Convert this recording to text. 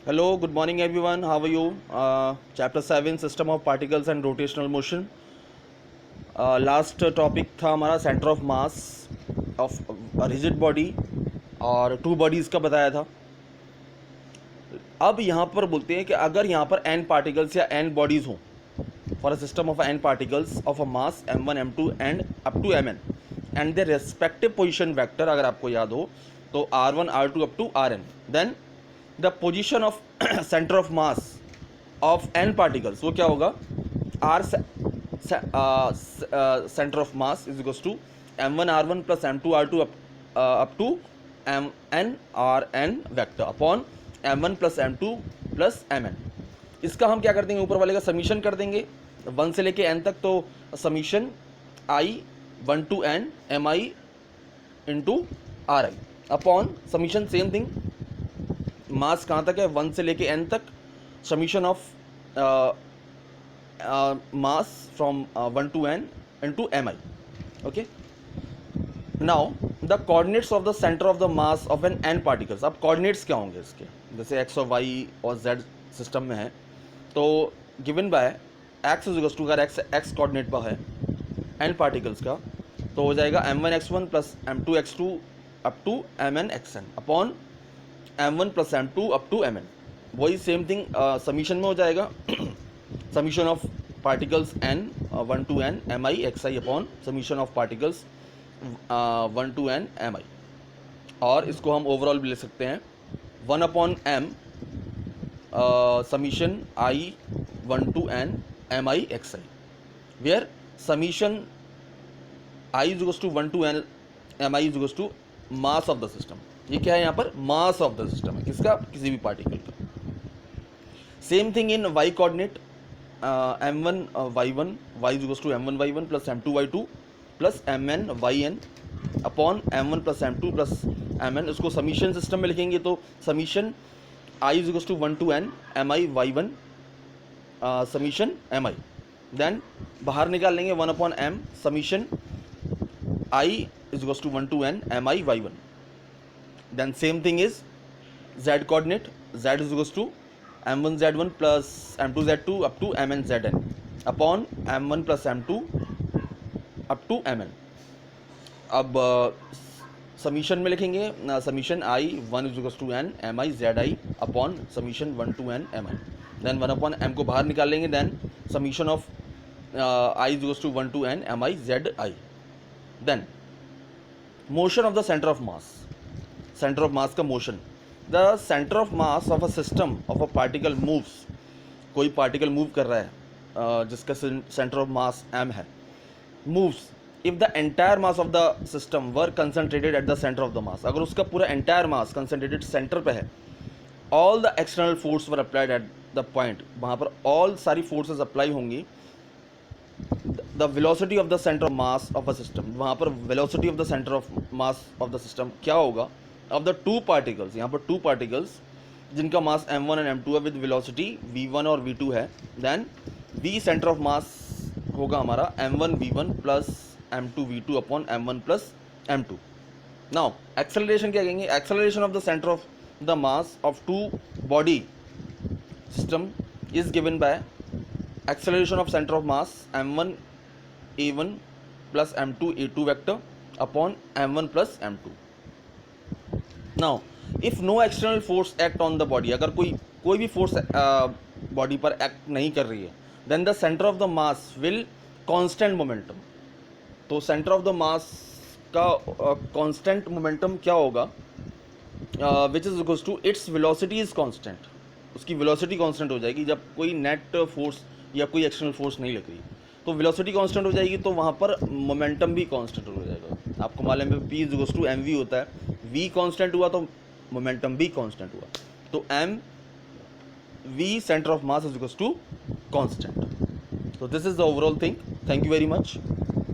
Hello, good morning everyone. How are you? Chapter 7 System of Particles and Rotational Motion. Last topic था हमारा centre of mass of rigid body और to bodies का बताया था. अब यहाँ पर बोलते हैं कि अगर यहाँ पर n पार्टिकल्स या n बॉडीज़ हों for a system of n particles of a mass m1 m2 and up to mn and the respective position vector, अगर आपको याद हो तो r1 r2 up to rn, then the position of centre of mass of n particles वो क्या होगा, r centre of mass is equals to m1 r1 plus m2 r2 up to mn rn vector upon m1 plus m2 plus mn. इसका हम क्या कर देंगे, ऊपर वाले का समीशन कर देंगे 1 से लेके n तक, तो summation i 1 to n mi into R I upon summation same thing, mass कहाँ तक है 1 से लेके n तक, summation of mass from 1 to n into mi. Okay, now the coordinates of the centre of the mass of an n particles. अब coordinates क्या होंगे इसके, जैसे x और y और z सिस्टम में है तो given by x is equals to, अगर x कोऑर्डिनेट पर है n पार्टिकल्स का तो हो जाएगा m1x1 plus m2x2 up to mn(xn) upon m1 plus m2 up to mn. वही सेम थिंग समीशन में हो जाएगा, summation of particles n 1 to n mi xi upon summation of particles 1 to n mi. और इसको हम overall भी ले सकते हैं 1 upon m summation i 1 to n mi xi, where summation i is equals to 1 to n mi is equals to mass of the system. ये क्या है यहाँ पर, मास ऑफ द सिस्टम है, किसका, किसी भी पार्टिकल का. Same thing in y coordinate, m1 y1 y is equals to m1 y1 plus m2 y2 plus mn yn upon m1 plus m2 plus mn. इसको समीशन सिस्टम में लिखेंगे तो summation i is equals to 1 to n mi y1 summation mi, then बाहर निकाल लेंगे 1 upon m summation i is equals to 1 to n mi y1. Then same thing is z coordinate, z is equals to m1 z1 plus m2 z2 up to mn zn upon m1 plus m2 up to mn. अब summation में लिखेंगे summation i 1 is equals to n mi zi upon summation 1 to n mi, then 1 upon m को बाहर निकाल लेंगे, then summation of i is equals to 1 to n mi zi. Then motion of the centre of mass, centre of mass का motion. The centre of mass of a system of a particle moves, कोई particle move कर रहा है जिसका centre of mass m है, moves if the entire mass of the system were concentrated at the centre of the मास. अगर उसका पूरा entire mass concentrated centre पे है, all the external force were applied at the point, वहाँ पर all सारी forces apply होंगी. The velocity of the centre of mass of a system, वहाँ पर velocity of the centre of mass of the system क्या होगा, of the two particles, यहाँ पर टू पार्टिकल्स जिनका मास m1 एंड m2 है विद वेलोसिटी v1 और v2 है, then v centre of mass होगा हमारा m1 v1 plus m2 v2 upon m1 plus m2. Now acceleration क्या कहेंगे, acceleration of the centre of the mass of two body system is given by acceleration of center of mass m1 a1 plus m2 a2 vector upon m1 plus m2. now if no external force act on the body, अगर कोई भी force body पर act नहीं कर रही है, then the center of the mass will constant momentum. तो centre of the mass का कांस्टेंट मोमेंटम क्या होगा, which is equals to its velocity is constant. उसकी वेलोसिटी कांस्टेंट हो जाएगी जब कोई नेट फोर्स या कोई एक्सटर्नल फोर्स नहीं लग रही, तो वेलोसिटी कांस्टेंट हो जाएगी, तो वहाँ पर मोमेंटम भी कांस्टेंट हो जाएगा. आपको मालूम है p is equals to mv होता है, v कांस्टेंट हुआ तो मोमेंटम भी कांस्टेंट हुआ, तो v centre of mass is equals to constant. तो this is the overall thing. Thank you very much.